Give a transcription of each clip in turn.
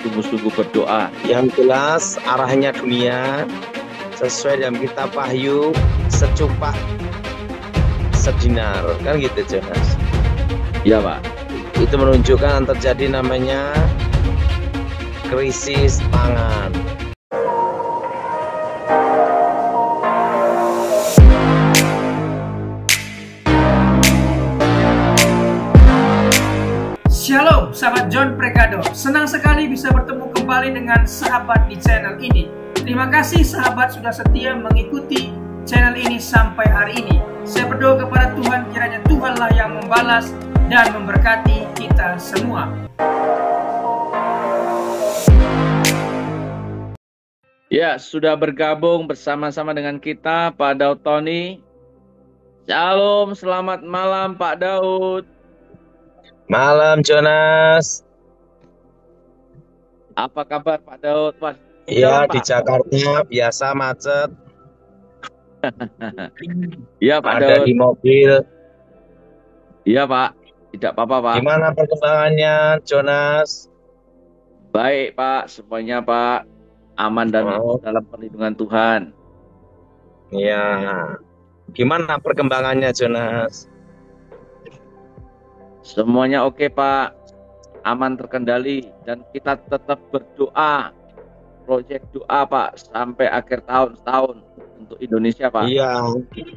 sungguh-sungguh berdoa. Yang jelas arahnya dunia sesuai dengan kitab Wahyu, secupak sedinar, kan gitu Jonas. Ya Pak. Itu menunjukkan terjadi namanya krisis pangan. Shalom sahabat John Prekado, senang sekali bisa bertemu kembali dengan sahabat di channel ini. Terima kasih sahabat sudah setia mengikuti channel ini sampai hari ini. Saya berdoa kepada Tuhan, kiranya Tuhanlah yang membalas dan memberkati kita semua. Ya, sudah bergabung bersama-sama dengan kita Pak Daud Tony. Shalom, selamat malam Pak Daud. Malam Jonas. Apa kabar Pak Daud? Pak? Iya, Pak. di Jakarta biasa macet. Iya Pak Ada Daud. di mobil. Iya Pak, tidak apa-apa Pak. Gimana perkembangannya Jonas? Baik Pak, semuanya Pak aman dan dalam perlindungan Tuhan. Iya. Gimana perkembangannya Jonas? Semuanya oke Pak, aman terkendali dan kita tetap berdoa, proyek doa Pak sampai akhir tahun untuk Indonesia Pak. Iya,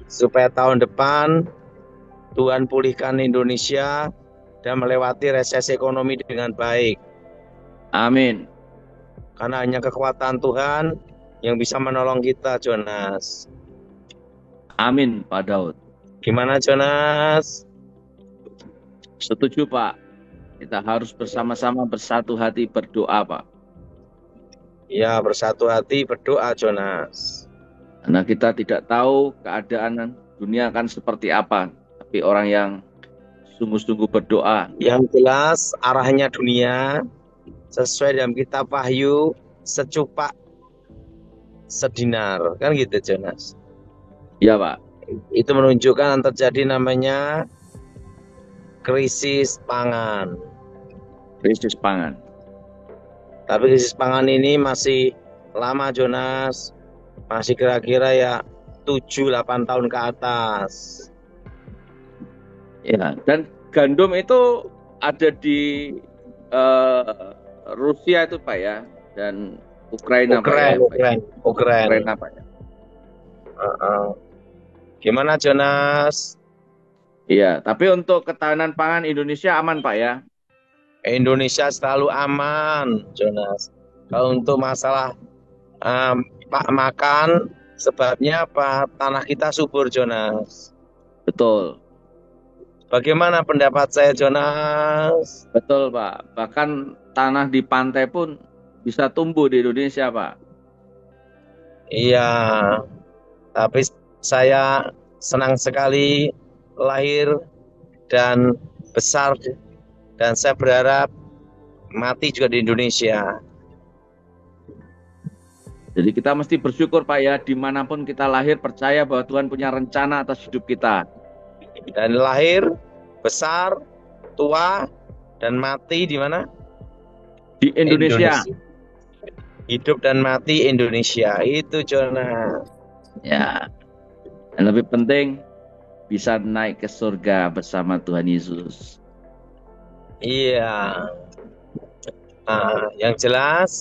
supaya tahun depan Tuhan pulihkan Indonesia dan melewati resesi ekonomi dengan baik. Amin. Karena hanya kekuatan Tuhan yang bisa menolong kita Jonas. Amin Pak Daud. Gimana Jonas? Setuju Pak, kita harus bersama-sama bersatu hati berdoa Pak. Ya, bersatu hati berdoa Jonas. Karena kita tidak tahu keadaan dunia akan seperti apa, tapi orang yang sungguh-sungguh berdoa. Yang jelas arahnya dunia sesuai dengan kitab Wahyu, secupak sedinar, kan gitu Jonas. Ya Pak. Itu menunjukkan terjadi namanya krisis pangan. Krisis pangan. Tapi krisis pangan ini masih lama Jonas. Masih kira-kira ya 7-8 tahun ke atas. Ya, dan gandum itu ada di Rusia itu Pak ya, dan Ukraina Pak ya. Ukraina Pak ya. Gimana Jonas? Iya, tapi untuk ketahanan pangan Indonesia aman Pak ya? Indonesia selalu aman Jonas. Kalau untuk masalah makan, sebabnya apa? Tanah kita subur Jonas. Betul. Bagaimana pendapat saya Jonas? Betul Pak, bahkan tanah di pantai pun bisa tumbuh di Indonesia Pak. Iya, tapi saya senang sekali lahir dan besar dan saya berharap mati juga di Indonesia. Jadi kita mesti bersyukur Pak ya, dimanapun kita lahir percaya bahwa Tuhan punya rencana atas hidup kita. Dan lahir, besar, tua, dan mati di mana? Di Indonesia. Hidup dan mati Indonesia, itu Jonas. Ya, dan lebih penting bisa naik ke surga bersama Tuhan Yesus. Iya. Yang jelas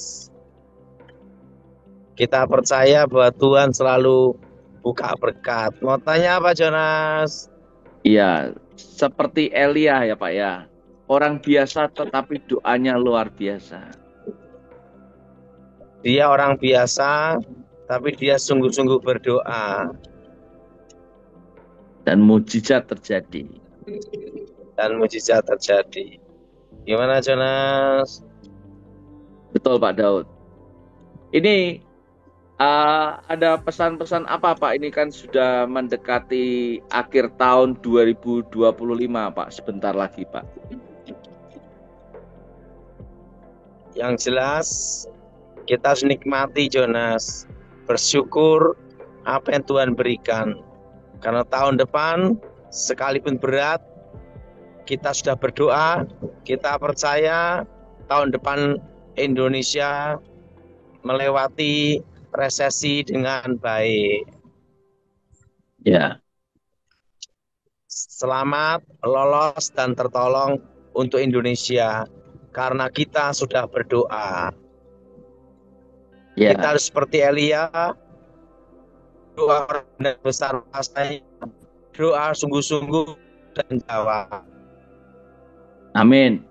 kita percaya bahwa Tuhan selalu buka berkat. Mau tanya apa Jonas? Iya, seperti Elia ya Pak ya. Orang biasa tetapi doanya luar biasa. Dia orang biasa tapi dia sungguh-sungguh berdoa. Dan mujizat terjadi. Gimana Jonas? Betul Pak Daud. Ini ada pesan-pesan apa Pak? Ini kan sudah mendekati akhir tahun 2025 Pak. Sebentar lagi Pak. Yang jelas kita harus nikmati Jonas. Bersyukur apa yang Tuhan berikan. Karena tahun depan sekalipun berat, kita sudah berdoa, kita percaya tahun depan Indonesia melewati resesi dengan baik. Ya, Selamat lolos dan tertolong untuk Indonesia karena kita sudah berdoa. Kita ya. harus seperti Elia, doa besar rasanya, doa sungguh-sungguh dan jawab. Amin.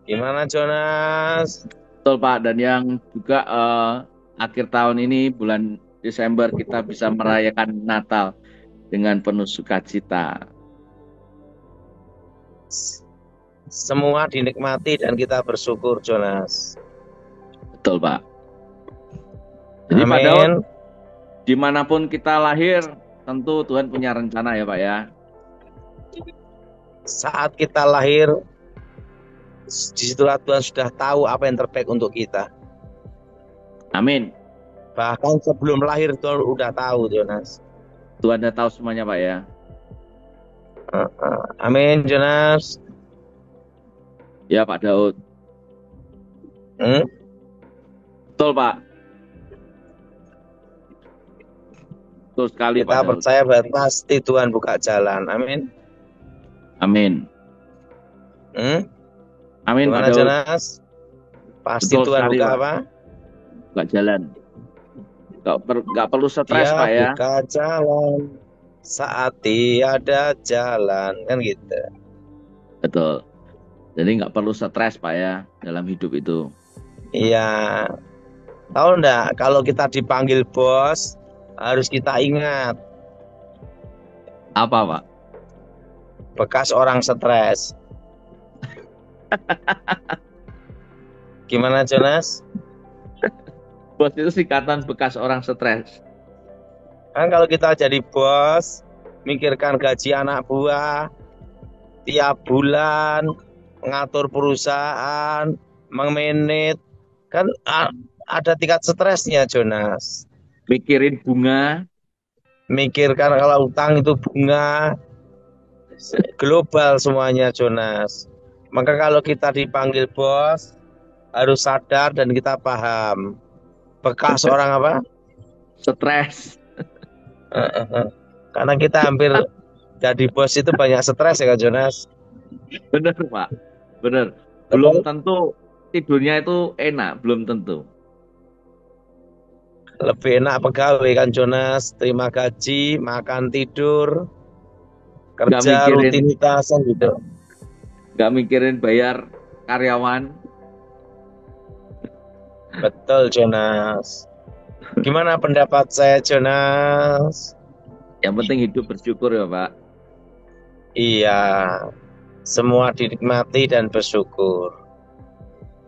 Gimana Jonas? Betul Pak. Dan yang juga akhir tahun ini bulan Desember kita bisa merayakan Natal dengan penuh sukacita. Semua dinikmati dan kita bersyukur Jonas. Betul Pak. Jadi Pak Daud, Amin. dimanapun kita lahir, tentu Tuhan punya rencana ya Pak ya. Saat kita lahir, disitulah Tuhan sudah tahu apa yang terbaik untuk kita. Amin. Bahkan sebelum lahir Tuhan udah tahu Jonas. Tuhan sudah tahu semuanya Pak ya. Amin Jonas. Ya Pak Daud. Betul Pak. Betul sekali Kita Pak Daud. percaya bahwa pasti Tuhan buka jalan. Amin. Amin. Amin Pak Gimana Daud. Jonas? Pasti Betul Tuhan sekali, buka Pak. apa? Buka jalan. Nggak perlu stres Dia Pak ya. buka jalan saat tiada jalan, kan gitu. Betul. Jadi nggak perlu stres Pak ya dalam hidup itu. Iya. Tahu enggak, kalau kita dipanggil bos, harus kita ingat Apa Pak? bekas orang stres. Gimana Jonas? Bos itu singkatan bekas orang stres. Kan kalau kita jadi bos, mikirkan gaji anak buah tiap bulan, ngatur perusahaan, memanage, kan ada tingkat stresnya Jonas. Mikirin bunga. Mikirkan kalau utang itu bunga, global semuanya Jonas. Maka kalau kita dipanggil bos, harus sadar dan kita paham bekas orang apa? Stres. Karena kita hampir jadi bos itu banyak stres ya Kak Jonas. Bener Pak. Bener. Belum tentu tidurnya itu enak. Belum tentu. Lebih enak pegawai kan Jonas, terima gaji, makan tidur, kerja rutinitas kan gitu. Nggak mikirin bayar karyawan. Betul Jonas. Gimana pendapat saya Jonas? Yang penting hidup bersyukur ya Pak. Iya, semua dinikmati dan bersyukur.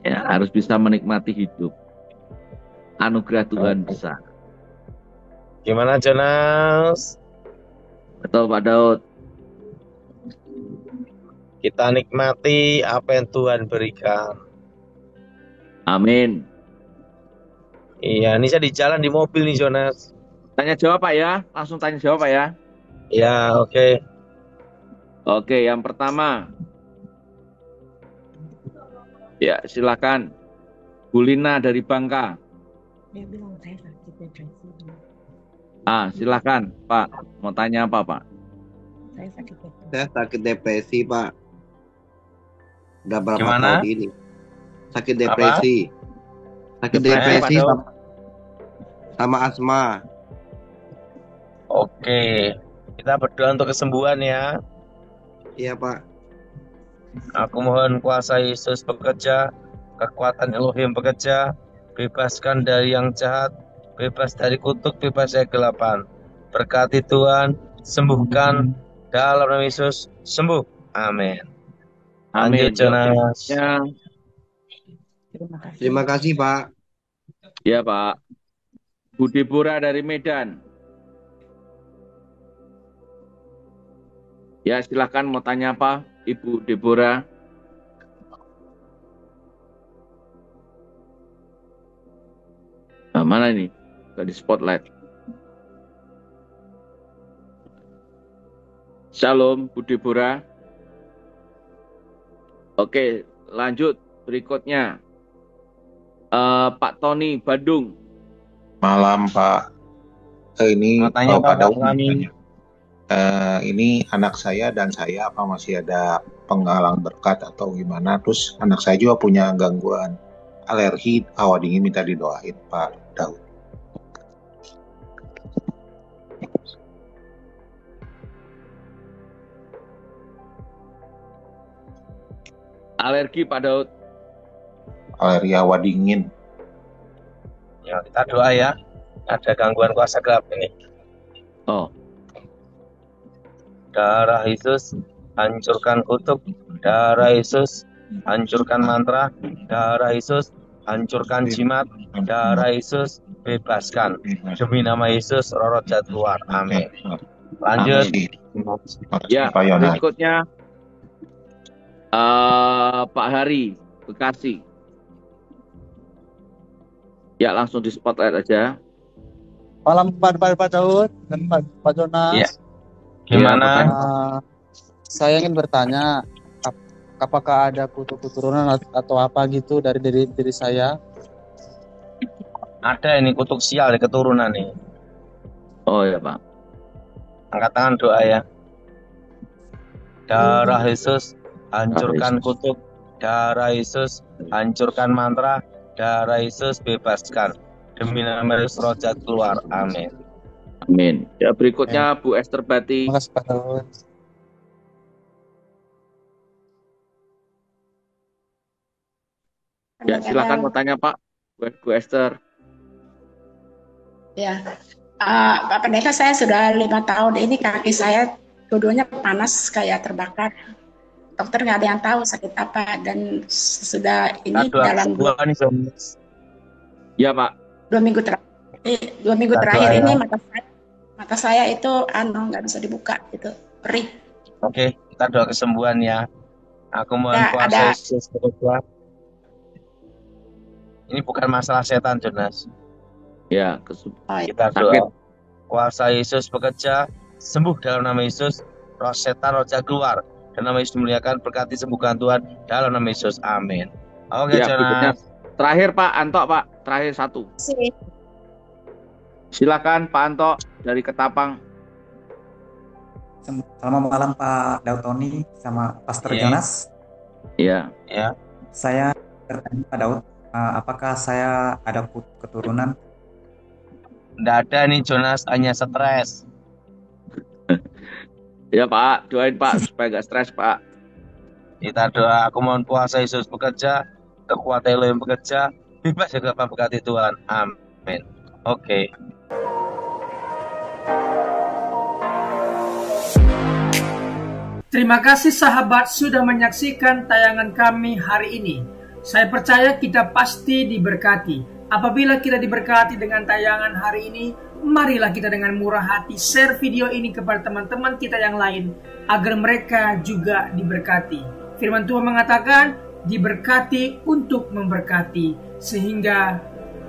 Ya, harus bisa menikmati hidup. Anugerah Tuhan besar. Gimana Jonas? Betul Pak Daud. Kita nikmati apa yang Tuhan berikan. Amin. Iya, ini saya di jalan di mobil nih Jonas. Tanya jawab Pak ya. Langsung tanya jawab Pak ya. Ya, oke. Oke, yang pertama. Ya, silakan. Bu Lina dari Bangka. Dia bilang saya sakit depresi. Silakan Pak. Mau tanya apa Pak? Saya sakit depresi. Saya sakit depresi Pak. Udah berapa Gimana? tahun ini? Sakit depresi. Sakit depresi sama asma. Oke, kita berdoa untuk kesembuhan ya. Iya Pak. Aku mohon kuasa Yesus bekerja, kekuatan Elohim bekerja, bebaskan dari yang jahat, bebas dari kutuk, bebas dari kegelapan. Berkati Tuhan, sembuhkan dalam nama Yesus, sembuh. Amin. Amin. Lanjut Jonas. Ya. Terima kasih Pak. Ya Pak. Bu Deborah dari Medan. Ya silakan mau tanya apa Ibu Deborah. Nah, mana ini? Gak di spotlight. Shalom Bu Deborah. Oke, lanjut berikutnya. Pak Tony, Bandung. Malam Pak. Ini Mau tanya Pak Pak Daud Kami. nanya. Ini anak saya dan saya apa masih ada penghalang berkat atau gimana? Terus anak saya juga punya gangguan alergi hawa dingin, minta didoain Pak Daud. Alergi Pak Daud. Alergi hawa dingin. Ya, kita doa ya. Ada gangguan kuasa gelap ini. Oh, Darah Yesus, hancurkan kutuk. Darah Yesus, hancurkan mantra. Darah Yesus, hancurkan jimat. Darah Yesus, bebaskan. Demi nama Yesus, roh jahat keluar. Amin. Lanjut. ya, Pak Yonas. berikutnya Pak Hari, Bekasi. Ya, langsung di spotlight aja. Malam Pak Daud dan Pak Jonas. Iya. Gimana? Saya ingin bertanya, apakah ada kutuk keturunan atau apa gitu dari diri saya? Ada ini kutuk sial di keturunan nih. Oh ya Pak. Angkat tangan doa ya. Darah Yesus, hancurkan kutuk. Darah Yesus, hancurkan mantra. Darah Yesus, bebaskan. Demi nama Yesus, roh jahat keluar. Amin. Amin. Ya, berikutnya Bu Esther Bati. Terima kasih Pak Daud. Ya, silakan mau tanya Pak. Bu Esther. Ya, Pak Pendeta, saya sudah 5 tahun ini kaki saya dua-duanya panas kayak terbakar. Dokter nggak ada yang tahu sakit apa dan sudah ini dalam Ya Pak. 2 minggu terakhir. 2 minggu terakhir ini mata saya itu nggak bisa dibuka gitu, perih. Oke, kita doa kesembuhan ya. Aku mohon Ya, kuasa Yesus bekerja. Ini bukan masalah setan, Jonas. Ya, Kita doa kuasa Yesus bekerja, sembuh dalam nama Yesus, roh setan, roh jahat keluar. Dan nama Yesus dimuliakan, berkati sembuhkan Tuhan dalam nama Yesus. Amin. Oke, ya, berikutnya. Jonas. Terakhir Pak Anto, Pak. Terakhir satu. Silakan Pak Anto dari Ketapang. Selamat malam Pak Daud Tony sama Pastor Jonas. Iya. Ya. Saya bertanya Pak Daud, apakah saya ada keturunan? Nggak ada nih Jonas, hanya stres. Ya Pak, doain Pak supaya nggak stres Pak. Kita doa, aku mohon kuasa Yesus bekerja, kekuatan Elohim bekerja, bebas juga berkati Tuhan. Amin. Oke. Terima kasih sahabat sudah menyaksikan tayangan kami hari ini. Saya percaya kita pasti diberkati. Apabila kita diberkati dengan tayangan hari ini, marilah kita dengan murah hati share video ini kepada teman-teman kita yang lain agar mereka juga diberkati. Firman Tuhan mengatakan, diberkati untuk memberkati, sehingga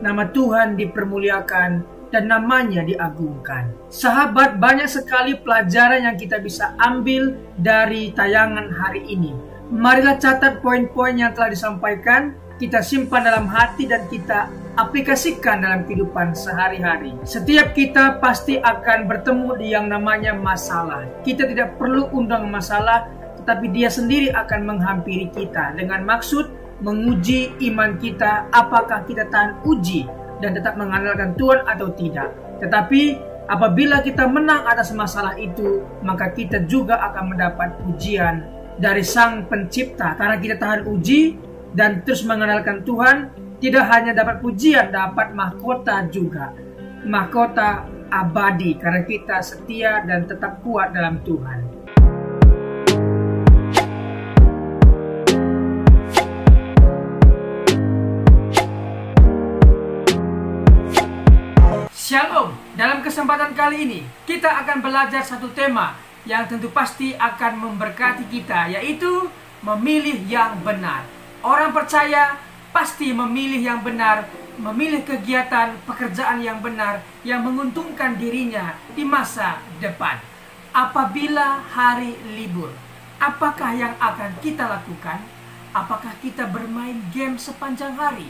nama Tuhan dipermuliakan dan namanya diagungkan. Sahabat, banyak sekali pelajaran yang kita bisa ambil dari tayangan hari ini. Marilah catat poin-poin yang telah disampaikan, kita simpan dalam hati dan kita aplikasikan dalam kehidupan sehari-hari. Setiap kita pasti akan bertemu di yang namanya masalah. Kita tidak perlu undang masalah, tetapi dia sendiri akan menghampiri kita dengan maksud menguji iman kita, apakah kita tahan uji dan tetap mengandalkan Tuhan atau tidak. Tetapi apabila kita menang atas masalah itu, maka kita juga akan mendapat pujian dari Sang Pencipta. Karena kita tahan uji dan terus mengandalkan Tuhan, tidak hanya dapat pujian, dapat mahkota juga. Mahkota abadi karena kita setia dan tetap kuat dalam Tuhan. Shalom, dalam kesempatan kali ini kita akan belajar satu tema yang tentu pasti akan memberkati kita, yaitu memilih yang benar. Orang percaya pasti memilih yang benar, memilih kegiatan pekerjaan yang benar yang menguntungkan dirinya di masa depan. Apabila hari libur, apakah yang akan kita lakukan? Apakah kita bermain game sepanjang hari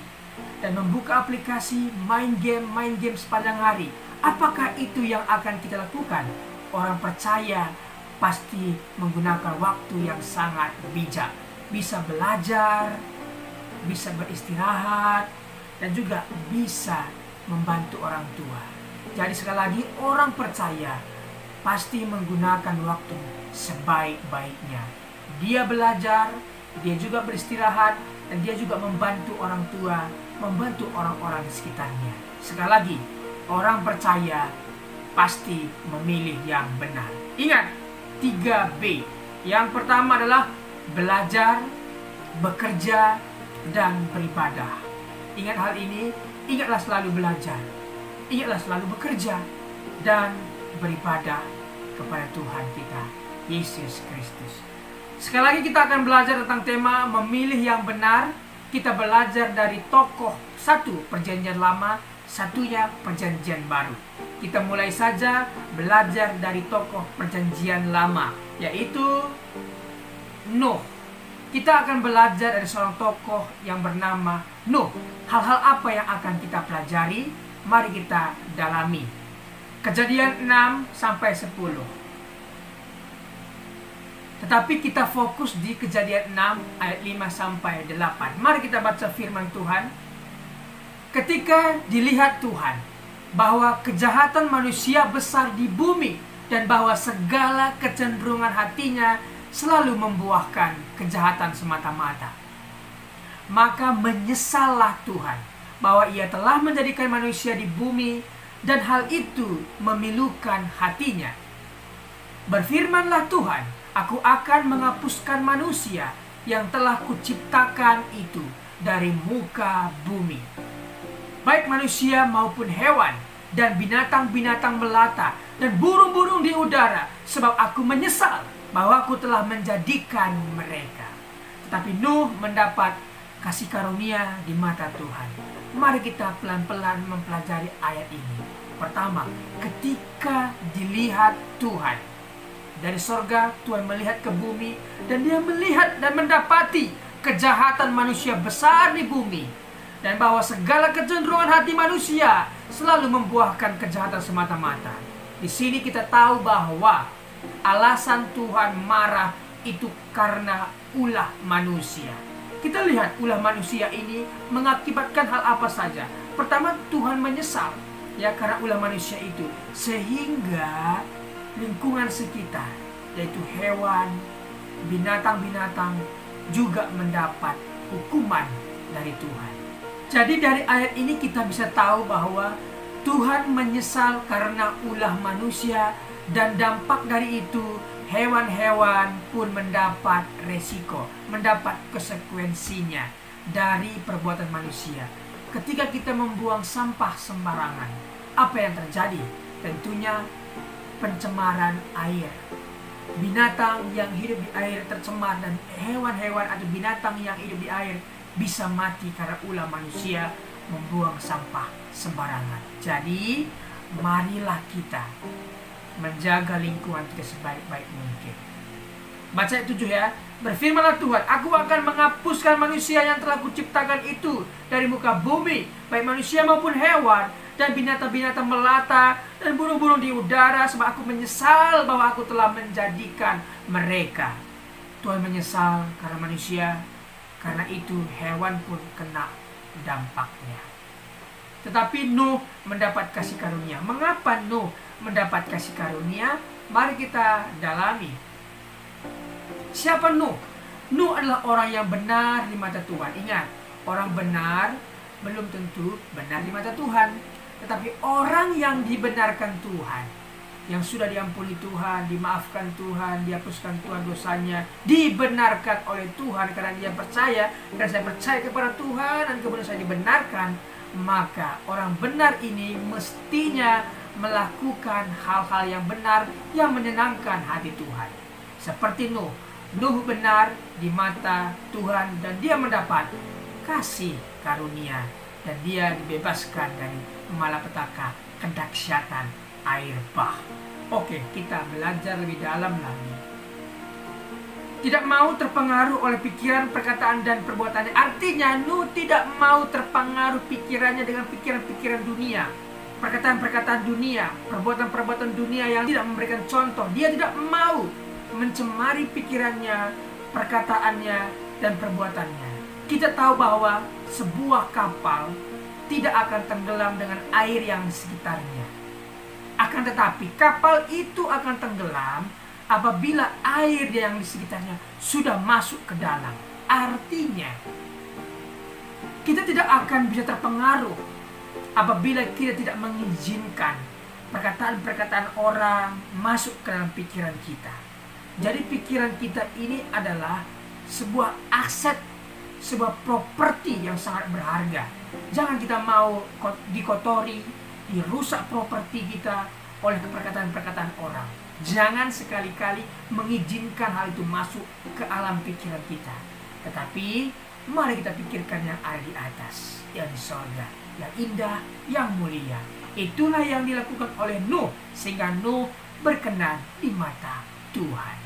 dan membuka aplikasi main game sepanjang hari? Apakah itu yang akan kita lakukan? Orang percaya pasti menggunakan waktu yang sangat bijak. Bisa belajar, bisa beristirahat, dan juga bisa membantu orang tua. Jadi sekali lagi, orang percaya pasti menggunakan waktu sebaik-baiknya. Dia belajar, dia juga beristirahat, dan dia juga membantu orang tua, membantu orang-orang di sekitarnya. Sekali lagi, orang percaya pasti memilih yang benar. Ingat, 3B. Yang pertama adalah belajar, bekerja, dan beribadah. Ingat hal ini, ingatlah selalu belajar, ingatlah selalu bekerja, dan beribadah kepada Tuhan kita, Yesus Kristus. Sekali lagi kita akan belajar tentang tema memilih yang benar. Kita belajar dari tokoh satu Perjanjian Lama, satunya Perjanjian Baru. Kita mulai saja belajar dari tokoh Perjanjian Lama, yaitu Nuh. Kita akan belajar dari seorang tokoh yang bernama Nuh. Hal-hal apa yang akan kita pelajari? Mari kita dalami. Kejadian 6 sampai 10. Tetapi kita fokus di Kejadian 6 ayat 5 sampai 8. Mari kita baca firman Tuhan. Ketika dilihat Tuhan bahwa kejahatan manusia besar di bumi dan bahwa segala kecenderungan hatinya selalu membuahkan kejahatan semata-mata, maka menyesallah Tuhan bahwa ia telah menjadikan manusia di bumi dan hal itu memilukan hatinya. Berfirmanlah Tuhan, aku akan menghapuskan manusia yang telah kuciptakan itu dari muka bumi, baik manusia maupun hewan dan binatang-binatang melata dan burung-burung di udara, sebab aku menyesal bahwa aku telah menjadikan mereka. Tetapi Nuh mendapat kasih karunia di mata Tuhan. Mari kita pelan-pelan mempelajari ayat ini. Pertama, ketika dilihat Tuhan dari sorga, Tuhan melihat ke bumi, dan dia melihat dan mendapati kejahatan manusia besar di bumi, dan bahwa segala kecenderungan hati manusia selalu membuahkan kejahatan semata-mata. Di sini kita tahu bahwa alasan Tuhan marah itu karena ulah manusia. Kita lihat ulah manusia ini mengakibatkan hal apa saja. Pertama, Tuhan menyesal ya karena ulah manusia itu, sehingga lingkungan sekitar, yaitu hewan, binatang-binatang juga mendapat hukuman dari Tuhan. Jadi dari ayat ini kita bisa tahu bahwa Tuhan menyesal karena ulah manusia, dan dampak dari itu hewan-hewan pun mendapat resiko, mendapat konsekuensinya dari perbuatan manusia. Ketika kita membuang sampah sembarangan, apa yang terjadi? Tentunya pencemaran air. Binatang yang hidup di air tercemar, dan hewan-hewan atau binatang yang hidup di air bisa mati karena ulah manusia membuang sampah sembarangan. Jadi marilah kita menjaga lingkungan kita sebaik-baik mungkin. Baca ayat 7 ya. Berfirmanlah Tuhan, aku akan menghapuskan manusia yang telah kuciptakan itu dari muka bumi, baik manusia maupun hewan, dan binatang-binatang melata, dan burung-burung di udara, sebab aku menyesal bahwa aku telah menjadikan mereka. Tuhan menyesal karena manusia, karena itu hewan pun kena dampaknya. Tetapi Nuh mendapat kasih karunia. Mengapa Nuh mendapat kasih karunia? Mari kita dalami. Siapa Nuh? Nuh adalah orang yang benar di mata Tuhan. Ingat, orang benar belum tentu benar di mata Tuhan. Tetapi orang yang dibenarkan Tuhan, yang sudah diampuni Tuhan, dimaafkan Tuhan, dihapuskan Tuhan dosanya, dibenarkan oleh Tuhan karena dia percaya, dan saya percaya kepada Tuhan dan kemudian saya dibenarkan, maka orang benar ini mestinya melakukan hal-hal yang benar yang menyenangkan hati Tuhan. Seperti Nuh. Nuh benar di mata Tuhan dan dia mendapat kasih karunia, dan dia dibebaskan dari malapetaka kedahsyatan air bah. Oke, kita belajar lebih dalam lagi. Tidak mau terpengaruh oleh pikiran, perkataan, dan perbuatannya. Artinya Nuh tidak mau terpengaruh pikirannya dengan pikiran-pikiran dunia, perkataan-perkataan dunia, perbuatan-perbuatan dunia yang tidak memberikan contoh. Dia tidak mau mencemari pikirannya, perkataannya, dan perbuatannya. Kita tahu bahwa sebuah kapal tidak akan tenggelam dengan air yang di sekitarnya. Akan tetapi kapal itu akan tenggelam apabila air yang di sekitarnya sudah masuk ke dalam. Artinya, kita tidak akan bisa terpengaruh apabila kita tidak mengizinkan perkataan-perkataan orang masuk ke dalam pikiran kita. Jadi pikiran kita ini adalah sebuah aset, sebuah properti yang sangat berharga. Jangan kita mau dikotori, dirusak properti kita oleh perkataan-perkataan orang. Jangan sekali-kali mengizinkan hal itu masuk ke alam pikiran kita. Tetapi mari kita pikirkan yang ada di atas, yang di sorga, yang indah, yang mulia. Itulah yang dilakukan oleh Nuh, sehingga Nuh berkenan di mata Tuhan.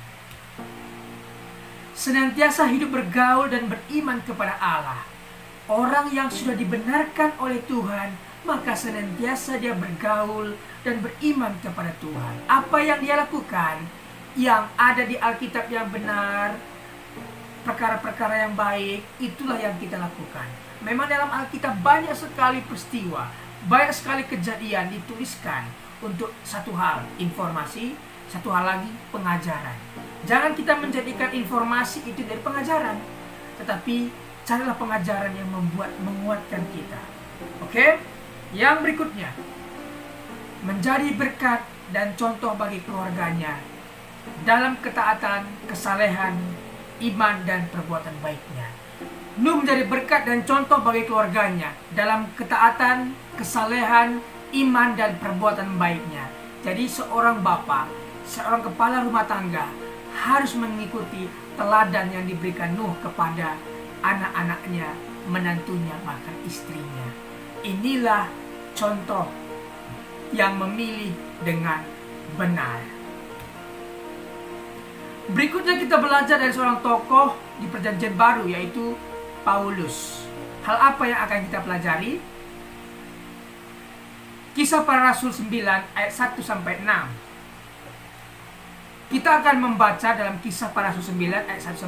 Senantiasa hidup bergaul dan beriman kepada Allah. Orang yang sudah dibenarkan oleh Tuhan, maka senantiasa dia bergaul dan beriman kepada Tuhan. Apa yang dia lakukan, yang ada di Alkitab yang benar, perkara-perkara yang baik, itulah yang kita lakukan. Memang dalam Alkitab banyak sekali peristiwa, banyak sekali kejadian dituliskan untuk satu hal, informasi, satu hal lagi, pengajaran. Jangan kita menjadikan informasi itu dari pengajaran, tetapi carilah pengajaran yang menguatkan kita. Oke? Yang berikutnya, menjadi berkat dan contoh bagi keluarganya dalam ketaatan, kesalehan, iman, dan perbuatan baiknya. Nuh menjadi berkat dan contoh bagi keluarganya dalam ketaatan, kesalehan, iman, dan perbuatan baiknya. Jadi seorang bapa, seorang kepala rumah tangga harus mengikuti teladan yang diberikan Nuh kepada anak-anaknya, menantunya, bahkan istrinya. Inilah contoh yang memilih dengan benar. Berikutnya kita belajar dari seorang tokoh di Perjanjian Baru, yaitu Paulus. Hal apa yang akan kita pelajari? Kisah Para Rasul 9 ayat 1-6. Kita akan membaca dalam Kisah Para Rasul 9 ayat 1-2.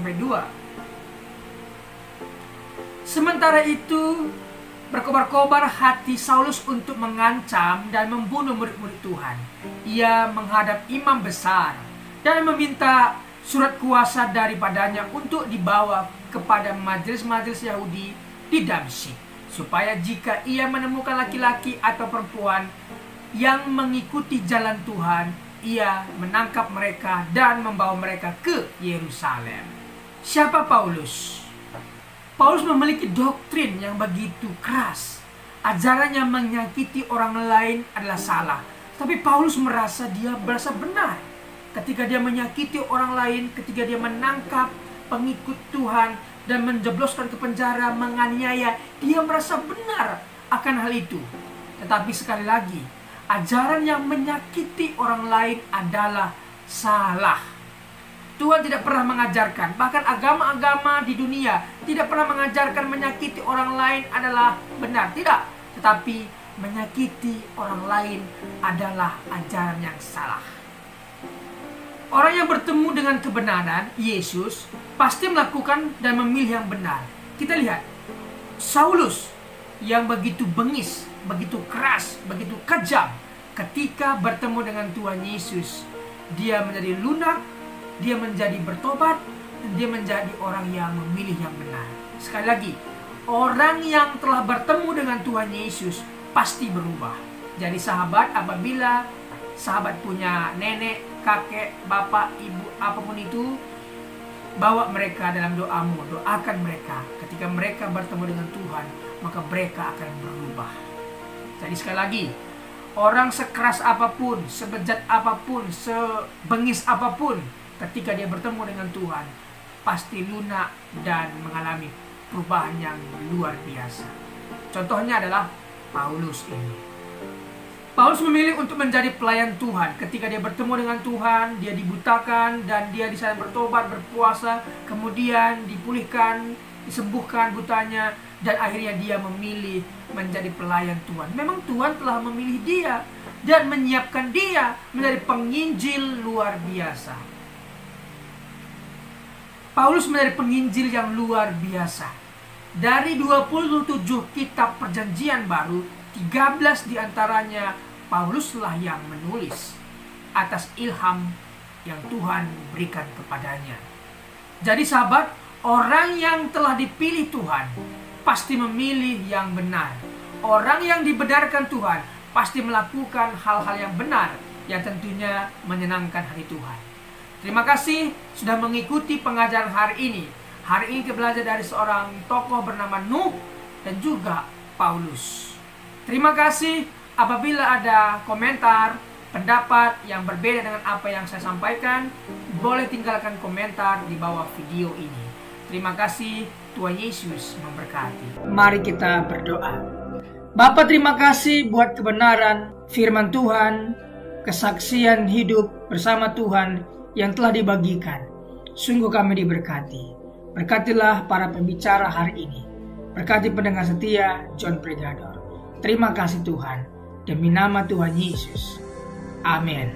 Sementara itu, berkobar-kobar hati Saulus untuk mengancam dan membunuh murid-murid Tuhan. Ia menghadap imam besar dan meminta surat kuasa daripadanya untuk dibawa kepada majelis-majelis Yahudi di Damsyik, supaya jika ia menemukan laki-laki atau perempuan yang mengikuti jalan Tuhan, ia menangkap mereka dan membawa mereka ke Yerusalem. Siapa Paulus? Paulus memiliki doktrin yang begitu keras. Ajarannya menyakiti orang lain adalah salah. Tapi Paulus merasa benar. Ketika dia menyakiti orang lain, ketika dia menangkap pengikut Tuhan dan menjebloskan ke penjara, menganiaya, dia merasa benar akan hal itu. Tetapi sekali lagi, ajaran yang menyakiti orang lain adalah salah. Tuhan tidak pernah mengajarkan, bahkan agama-agama di dunia tidak pernah mengajarkan menyakiti orang lain adalah benar. Tidak, tetapi menyakiti orang lain adalah ajaran yang salah. Orang yang bertemu dengan kebenaran, Yesus, pasti melakukan dan memilih yang benar. Kita lihat, Saulus yang begitu bengis, begitu keras, begitu kejam, ketika bertemu dengan Tuhan Yesus, dia menjadi lunak, dia menjadi bertobat, dan dia menjadi orang yang memilih yang benar. Sekali lagi, orang yang telah bertemu dengan Tuhan Yesus pasti berubah. Jadi sahabat, apabila sahabat punya nenek, kakek, bapak, ibu, apapun itu, bawa mereka dalam doamu, doakan mereka. Ketika mereka bertemu dengan Tuhan, maka mereka akan berubah. Jadi sekali lagi, orang sekeras apapun, sebejat apapun, sebengis apapun, ketika dia bertemu dengan Tuhan, pasti lunak dan mengalami perubahan yang luar biasa. Contohnya adalah Paulus ini. Paulus memilih untuk menjadi pelayan Tuhan. Ketika dia bertemu dengan Tuhan, dia dibutakan dan dia di sana bertobat, berpuasa, kemudian dipulihkan, disembuhkan butanya, dan akhirnya dia memilih menjadi pelayan Tuhan. Memang Tuhan telah memilih dia dan menyiapkan dia menjadi penginjil luar biasa. Paulus menjadi penginjil yang luar biasa. Dari 27 kitab perjanjian baru, 13 diantaranya Pauluslah yang menulis atas ilham yang Tuhan berikan kepadanya. Jadi sahabat, orang yang telah dipilih Tuhan pasti memilih yang benar. Orang yang dibenarkan Tuhan pasti melakukan hal-hal yang benar yang tentunya menyenangkan hati Tuhan. Terima kasih sudah mengikuti pengajaran hari ini. Hari ini kita belajar dari seorang tokoh bernama Nuh dan juga Paulus. Terima kasih. Apabila ada komentar, pendapat yang berbeda dengan apa yang saya sampaikan, boleh tinggalkan komentar di bawah video ini. Terima kasih, Tuhan Yesus memberkati. Mari kita berdoa. Bapa, terima kasih buat kebenaran firman Tuhan, kesaksian hidup bersama Tuhan yang telah dibagikan. Sungguh kami diberkati. Berkatilah para pembicara hari ini. Berkati pendengar setia John Pregador. Terima kasih Tuhan. Demi nama Tuhan Yesus. Amin.